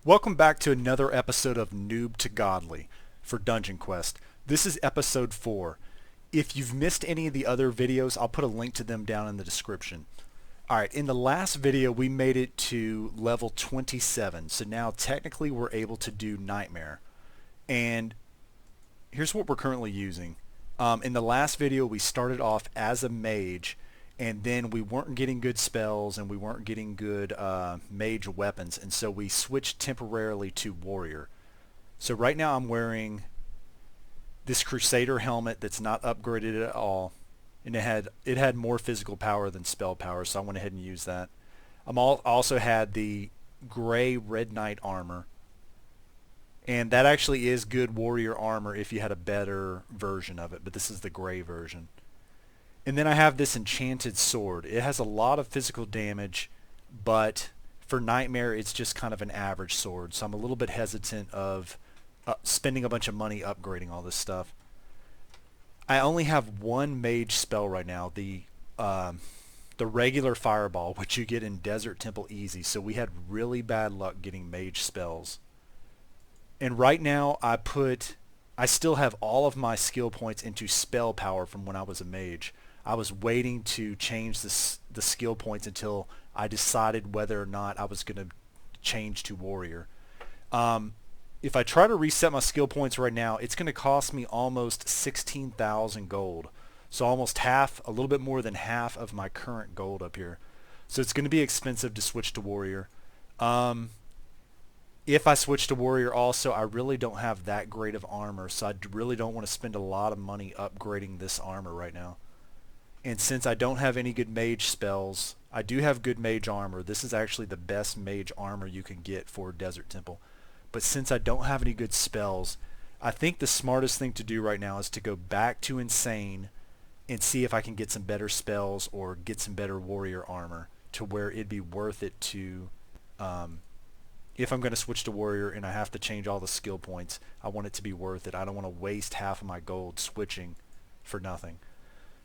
Welcome back to another episode of Noob to Godly for Dungeon Quest. This is episode 4. If you've missed any of the other videos, I'll put a link to them down in the description. Alright, in the last video we made it to level 27, so now technically we're able to do Nightmare. And here's what we're currently using. In the last video we started off as a mage, and then we weren't getting good spells and we weren't getting good mage weapons, and so we switched temporarily to warrior. So right now I'm wearing this Crusader helmet that's not upgraded at all, and it had more physical power than spell power, so I went ahead and used that. Also had the gray Red Knight armor, and that actually is good warrior armor if you had a better version of it, but this is the gray version. And then I have this enchanted sword. It has a lot of physical damage, but for Nightmare it's just kind of an average sword, so I'm a little bit hesitant of spending a bunch of money upgrading all this stuff. I only have one mage spell right now, the regular fireball, which you get in Desert Temple easy, so we had really bad luck getting mage spells. And right now I still have all of my skill points into spell power from when I was a mage. I was waiting to change the skill points until I decided whether or not I was going to change to warrior. If I try to reset my skill points right now, it's going to cost me almost 16,000 gold. So almost half, a little bit more than half of my current gold up here. So it's going to be expensive to switch to warrior. If I switch to warrior also, I really don't have that great of armor, so I really don't want to spend a lot of money upgrading this armor right now. And since I don't have any good mage spells, I do have good mage armor. This is actually the best mage armor you can get for Desert Temple. But since I don't have any good spells, I think the smartest thing to do right now is to go back to Insane and see if I can get some better spells or get some better warrior armor to where it'd be worth it to, if I'm going to switch to warrior and I have to change all the skill points, I want it to be worth it. I don't want to waste half of my gold switching for nothing.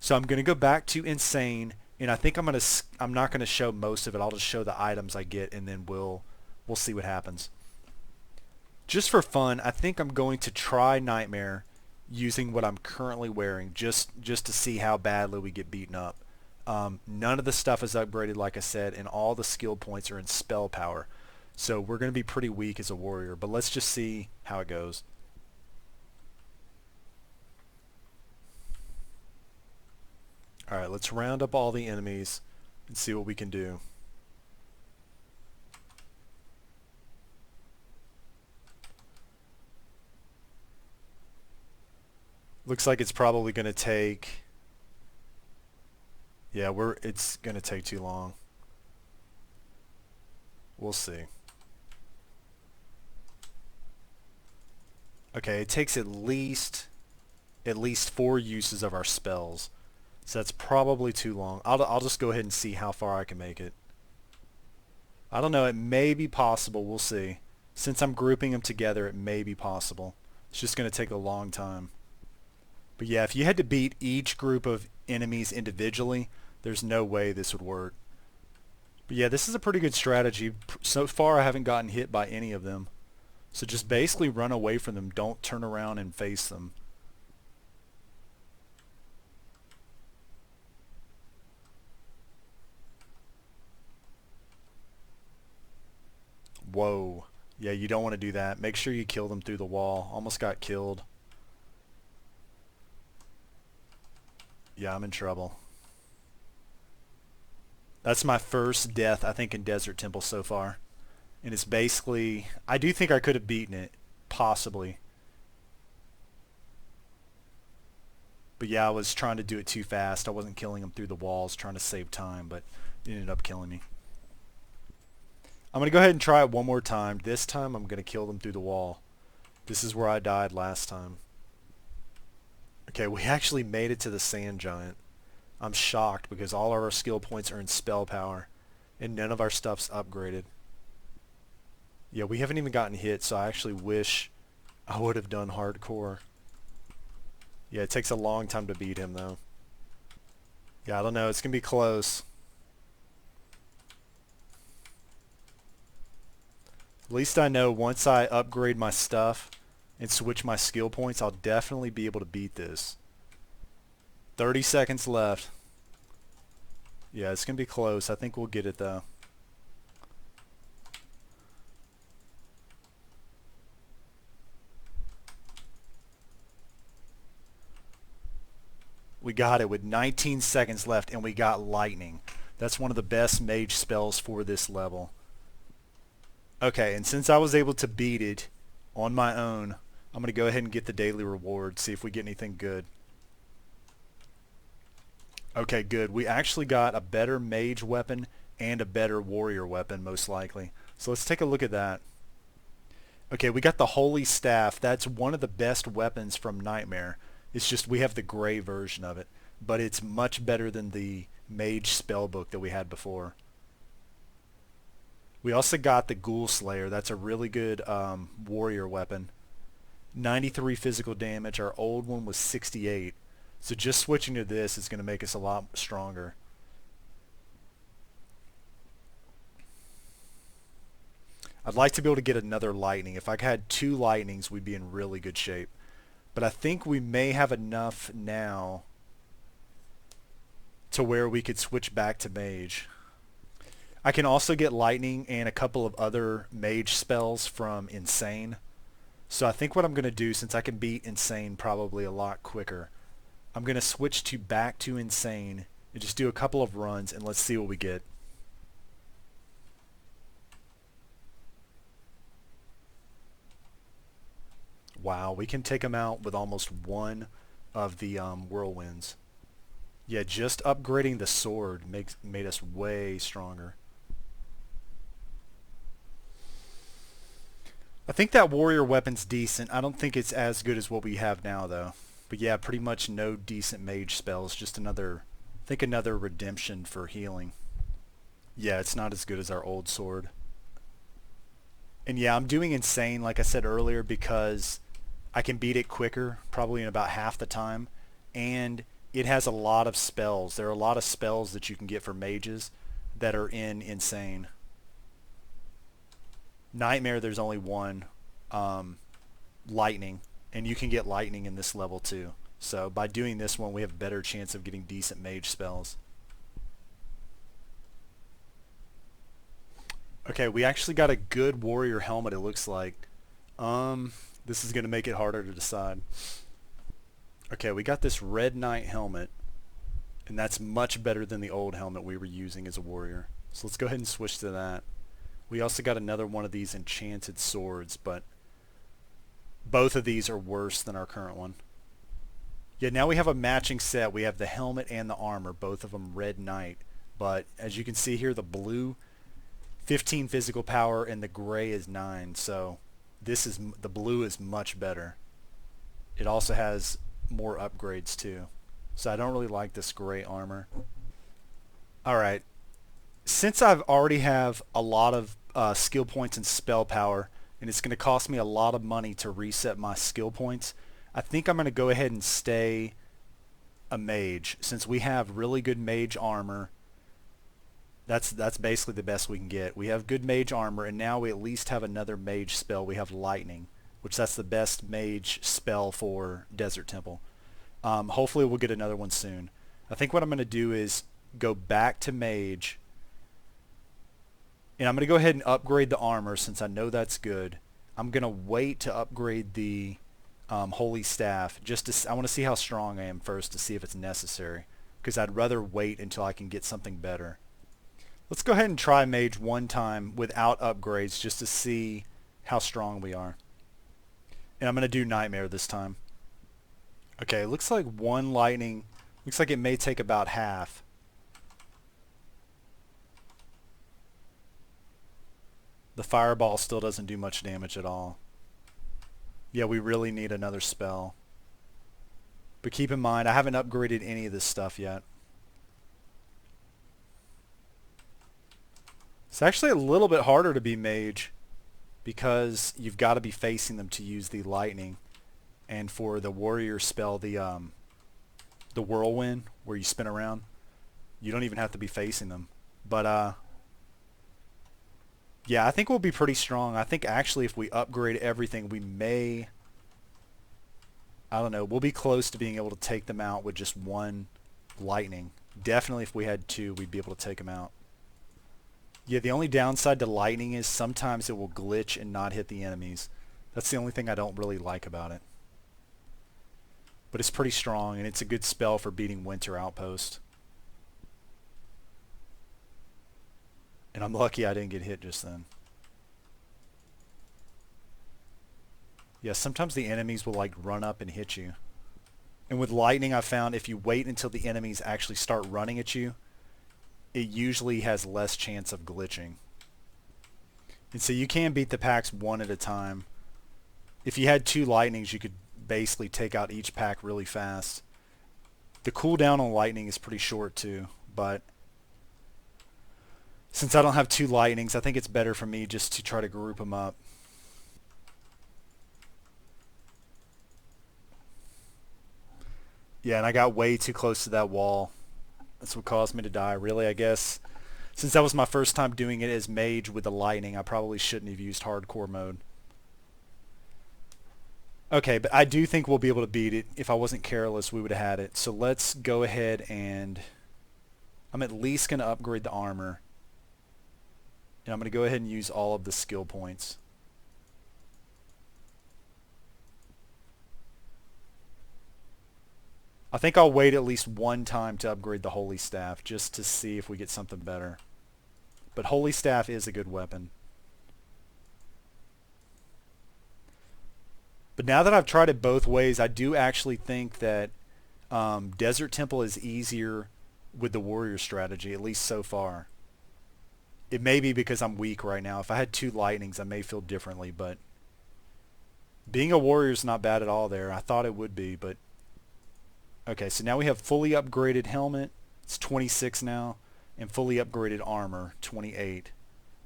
So I'm going to go back to Insane, and I think I'm not going to show most of it. I'll just show the items I get, and then we'll see what happens. Just for fun, I think I'm going to try Nightmare using what I'm currently wearing, just to see how badly we get beaten up. None of the stuff is upgraded, like I said, and all the skill points are in spell power. So we're going to be pretty weak as a warrior, but let's just see how it goes. Alright, let's round up all the enemies and see what we can do. Looks like it's probably going to take... Yeah, it's going to take too long. We'll see. Okay, it takes at least 4 uses of our spells. So that's probably too long. I'll just go ahead and see how far I can make it. I don't know, it may be possible, we'll see. Since I'm grouping them together, it may be possible. It's just going to take a long time. But yeah, if you had to beat each group of enemies individually, there's no way this would work. But yeah, this is a pretty good strategy. So far I haven't gotten hit by any of them. So just basically run away from them. Don't turn around and face them. Whoa. Yeah, you don't want to do that. Make sure you kill them through the wall. Almost got killed. Yeah, I'm in trouble. That's my first death, I think, in Desert Temple so far. And it's basically... I do think I could have beaten it. Possibly. But yeah, I was trying to do it too fast. I wasn't killing them through the walls, trying to save time, but it ended up killing me. I'm going to go ahead and try it one more time. This time I'm going to kill them through the wall. This is where I died last time. Okay, we actually made it to the sand giant. I'm shocked because all of our skill points are in spell power and none of our stuff's upgraded. Yeah, we haven't even gotten hit, so I actually wish I would have done hardcore. Yeah, it takes a long time to beat him though. Yeah, I don't know. It's going to be close. At least I know once I upgrade my stuff and switch my skill points, I'll definitely be able to beat this. 30 seconds left. Yeah, it's going to be close. I think we'll get it though. We got it with 19 seconds left, and we got lightning. That's one of the best mage spells for this level. Okay, and since I was able to beat it on my own, I'm going to go ahead and get the daily reward, see if we get anything good. Okay, good. We actually got a better mage weapon and a better warrior weapon, most likely. So let's take a look at that. Okay, we got the holy staff. That's one of the best weapons from Nightmare. It's just we have the gray version of it, but it's much better than the mage spellbook that we had before. We also got the Ghoul Slayer. That's a really good warrior weapon. 93 physical damage. Our old one was 68. So just switching to this is going to make us a lot stronger. I'd like to be able to get another lightning. If I had 2 lightnings, we'd be in really good shape. But I think we may have enough now to where we could switch back to mage. I can also get lightning and a couple of other mage spells from insane. So I think what I'm going to do, since I can beat insane probably a lot quicker, I'm going to switch to back to insane and just do a couple of runs and let's see what we get. Wow, we can take him out with almost one of the whirlwinds. Yeah, just upgrading the sword made us way stronger. I think that warrior weapon's decent. I don't think it's as good as what we have now, though. But yeah, pretty much no decent mage spells. Just another, I think another redemption for healing. Yeah, it's not as good as our old sword. And yeah, I'm doing insane, like I said earlier, because I can beat it quicker, probably in about half the time. And it has a lot of spells. There are a lot of spells that you can get for mages that are in insane. Nightmare, there's only one. Lightning. And you can get lightning in this level too. So by doing this one, we have a better chance of getting decent mage spells. Okay, we actually got a good warrior helmet, it looks like. This is going to make it harder to decide. Okay, we got this red knight helmet. And that's much better than the old helmet we were using as a warrior. So let's go ahead and switch to that. We also got another one of these enchanted swords, but both of these are worse than our current one. Yeah, now we have a matching set. We have the helmet and the armor, both of them red knight. But as you can see here, the blue, 15 physical power, and the gray is 9. So the blue is much better. It also has more upgrades too. So I don't really like this gray armor. Alright. Since I've already have a lot of skill points and spell power, and it's going to cost me a lot of money to reset my skill points, I think I'm going to go ahead and stay a mage. Since we have really good mage armor, that's basically the best we can get. We have good mage armor, and now we at least have another mage spell. We have lightning, which that's the best mage spell for Desert Temple. Hopefully we'll get another one soon. I think what I'm going to do is go back to mage, and I'm going to go ahead and upgrade the armor since I know that's good. I'm going to wait to upgrade the holy staff. I want to see how strong I am first to see if it's necessary, because I'd rather wait until I can get something better. Let's go ahead and try mage one time without upgrades just to see how strong we are. And I'm going to do nightmare this time. Okay, it looks like one lightning. Looks like it may take about half. The fireball still doesn't do much damage at all. Yeah, we really need another spell. But keep in mind, I haven't upgraded any of this stuff yet. It's actually a little bit harder to be mage because you've got to be facing them to use the lightning. And for the warrior spell, the whirlwind, where you spin around, you don't even have to be facing them. But Yeah, I think we'll be pretty strong. I think actually if we upgrade everything, we may, I don't know, we'll be close to being able to take them out with just one lightning. Definitely if we had two, we'd be able to take them out. Yeah, the only downside to lightning is sometimes it will glitch and not hit the enemies. That's the only thing I don't really like about it. But it's pretty strong, and it's a good spell for beating winter outpost. And I'm lucky I didn't get hit just then. Yeah, sometimes the enemies will like run up and hit you. And with lightning, I found if you wait until the enemies actually start running at you, it usually has less chance of glitching. And so you can beat the packs one at a time. If you had two lightnings, you could basically take out each pack really fast. The cooldown on lightning is pretty short too, but since I don't have two lightnings, I think it's better for me just to try to group them up. Yeah, and I got way too close to that wall. That's what caused me to die. Really, I guess since that was my first time doing it as mage with the lightning, I probably shouldn't have used hardcore mode. Okay, but I do think we'll be able to beat it. If I wasn't careless, we would have had it. So let's go ahead and I'm at least going to upgrade the armor. And I'm going to go ahead and use all of the skill points. I think I'll wait at least one time to upgrade the Holy Staff just to see if we get something better. But Holy Staff is a good weapon. But now that I've tried it both ways, I do actually think that Desert Temple is easier with the warrior strategy, at least so far. It may be because I'm weak right now. If I had two lightnings, I may feel differently, but being a warrior is not bad at all there. I thought it would be, but okay, so now we have fully upgraded helmet. It's 26 now, and fully upgraded armor, 28.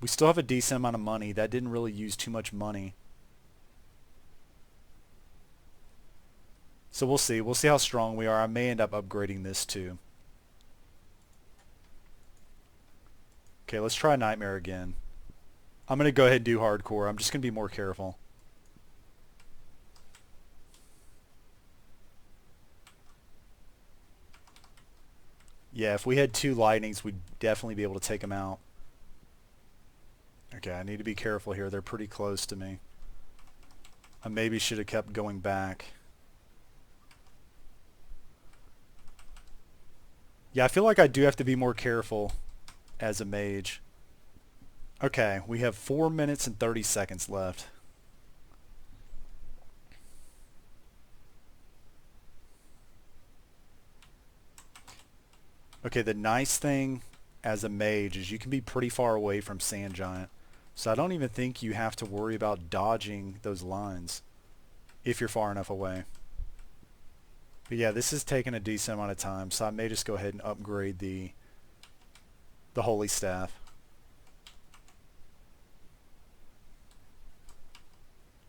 We still have a decent amount of money. That didn't really use too much money. So we'll see. We'll see how strong we are. I may end up upgrading this too. Okay, let's try Nightmare again. I'm going to go ahead and do hardcore. I'm just going to be more careful. Yeah, if we had two lightnings, we'd definitely be able to take them out. Okay, I need to be careful here. They're pretty close to me. I maybe should have kept going back. Yeah, I feel like I do have to be more careful as a mage. Okay, we have 4 minutes and 30 seconds left. Okay, the nice thing as a mage is you can be pretty far away from Sand Giant. So I don't even think you have to worry about dodging those lines if you're far enough away. But yeah, this is taking a decent amount of time, so I may just go ahead and upgrade the Holy Staff.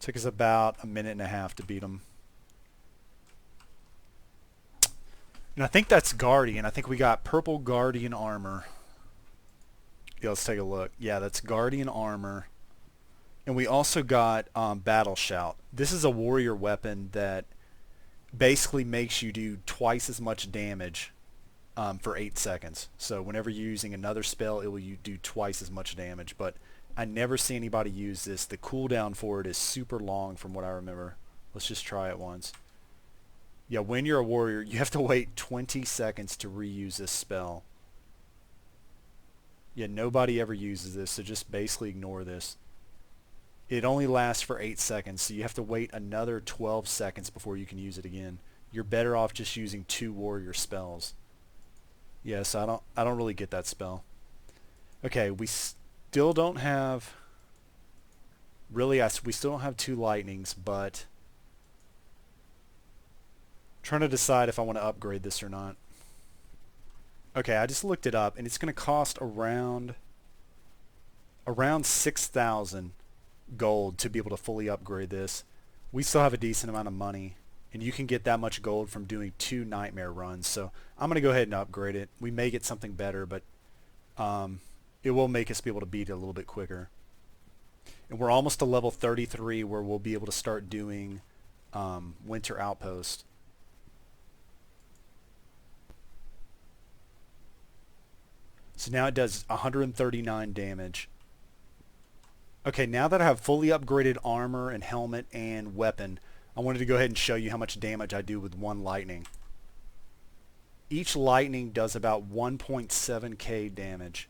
Took us about a minute and a half to beat him. And I think that's Guardian. I think we got purple Guardian armor. Yeah, let's take a look. Yeah, that's Guardian armor. And we also got Battle Shout. This is a warrior weapon that basically makes you do twice as much damage for 8 seconds. So whenever you're using another spell, it will do twice as much damage. But I never see anybody use this. The cooldown for it is super long from what I remember. Let's just try it once. Yeah, when you're a warrior, you have to wait 20 seconds to reuse this spell. Yeah, nobody ever uses this, so just basically ignore this. It only lasts for 8 seconds, so you have to wait another 12 seconds before you can use it again. You're better off just using 2 warrior spells. Yeah, so I don't really get that spell. Okay, we still don't have... Really, we still don't have 2 lightnings, but... I'm trying to decide if I want to upgrade this or not. Okay, I just looked it up, and it's going to cost around 6,000 gold to be able to fully upgrade this. We still have a decent amount of money, and you can get that much gold from doing 2 nightmare runs. So I'm going to go ahead and upgrade it. We may get something better, but it will make us be able to beat it a little bit quicker. And we're almost to level 33 where we'll be able to start doing Winter Outpost. So now it does 139 damage. Okay, now that I have fully upgraded armor and helmet and weapon, I wanted to go ahead and show you how much damage I do with one lightning. Each lightning does about 1.7k damage.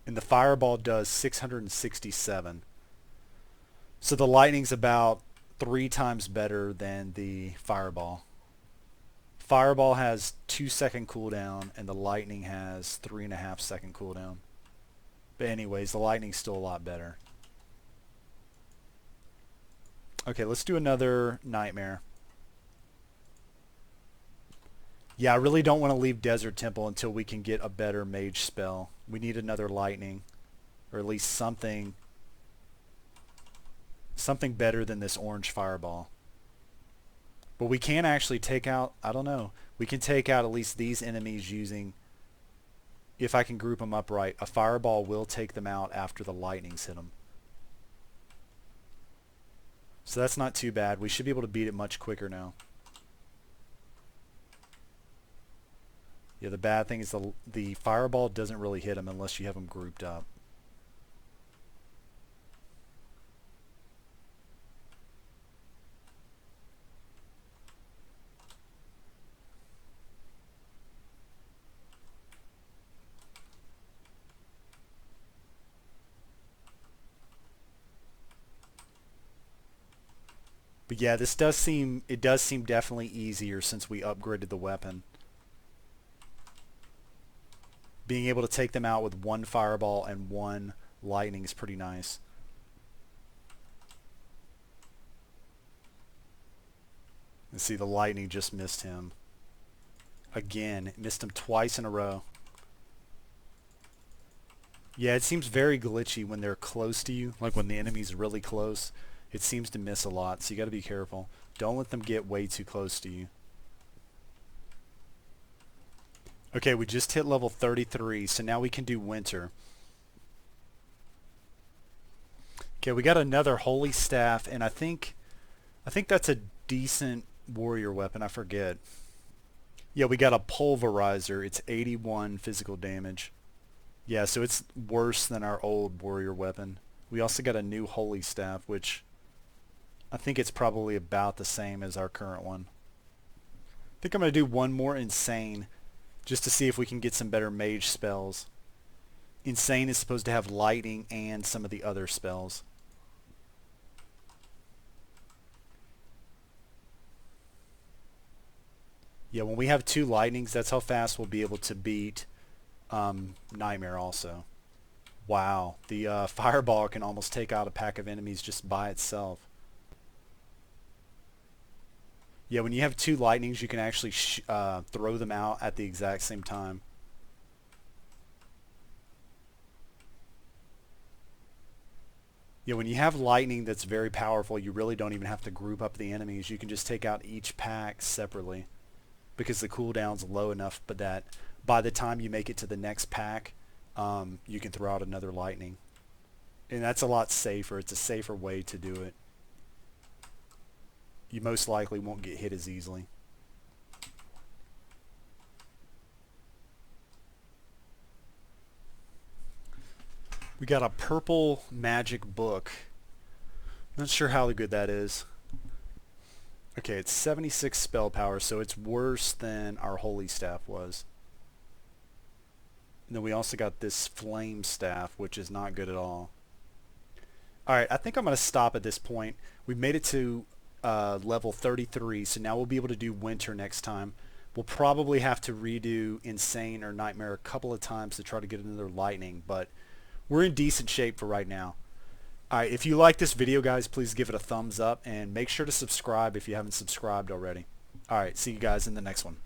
And the fireball does 667. So the lightning's about 3 times better than the fireball. Fireball has 2-second cooldown and the lightning has 3.5-second cooldown. But anyways, the lightning's still a lot better. Okay, let's do another nightmare. Yeah, I really don't want to leave Desert Temple until we can get a better mage spell. We need another lightning, or at least something better than this orange fireball. But we can actually take out, I don't know, we can take out at least these enemies using, if I can group them up right, a fireball will take them out after the lightnings hit them. So that's not too bad. We should be able to beat it much quicker now. Yeah, the bad thing is the fireball doesn't really hit them unless you have them grouped up. But yeah, it does seem definitely easier since we upgraded the weapon. Being able to take them out with one fireball and one lightning is pretty nice. And see, the lightning just missed him. Again, it missed him twice in a row. Yeah, it seems very glitchy when they're close to you, like when the enemy's really close. It seems to miss a lot, so you got to be careful. Don't let them get way too close to you. Okay, we just hit level 33, so now we can do Winter. Okay, we got another Holy Staff, and I think that's a decent warrior weapon. I forget. Yeah, we got a Pulverizer. It's 81 physical damage. Yeah, so it's worse than our old warrior weapon. We also got a new Holy Staff, which I think it's probably about the same as our current one. I think I'm going to do one more Insane just to see if we can get some better mage spells. Insane is supposed to have lightning and some of the other spells. Yeah, when we have 2 lightnings, that's how fast we'll be able to beat Nightmare also. Wow, the fireball can almost take out a pack of enemies just by itself. Yeah, when you have 2 lightnings, you can actually throw them out at the exact same time. Yeah, when you have lightning that's very powerful, you really don't even have to group up the enemies. You can just take out each pack separately because the cooldown's low enough, but that by the time you make it to the next pack, you can throw out another lightning. And that's a lot safer. It's a safer way to do it. You most likely won't get hit as easily. We got a purple magic book. Not sure how good that is. Okay, it's 76 spell power, so it's worse than our Holy Staff was. And then we also got this Flame Staff, which is not good at all. Alright, I think I'm going to stop at this point. We've made it to level 33, so now we'll be able to do Winter next time. We'll probably have to redo Insane or Nightmare a couple of times to try to get another lightning, but we're in decent shape for right now. Alright, if you like this video, guys, please give it a thumbs up and make sure to subscribe if you haven't subscribed already. Alright, see you guys in the next one.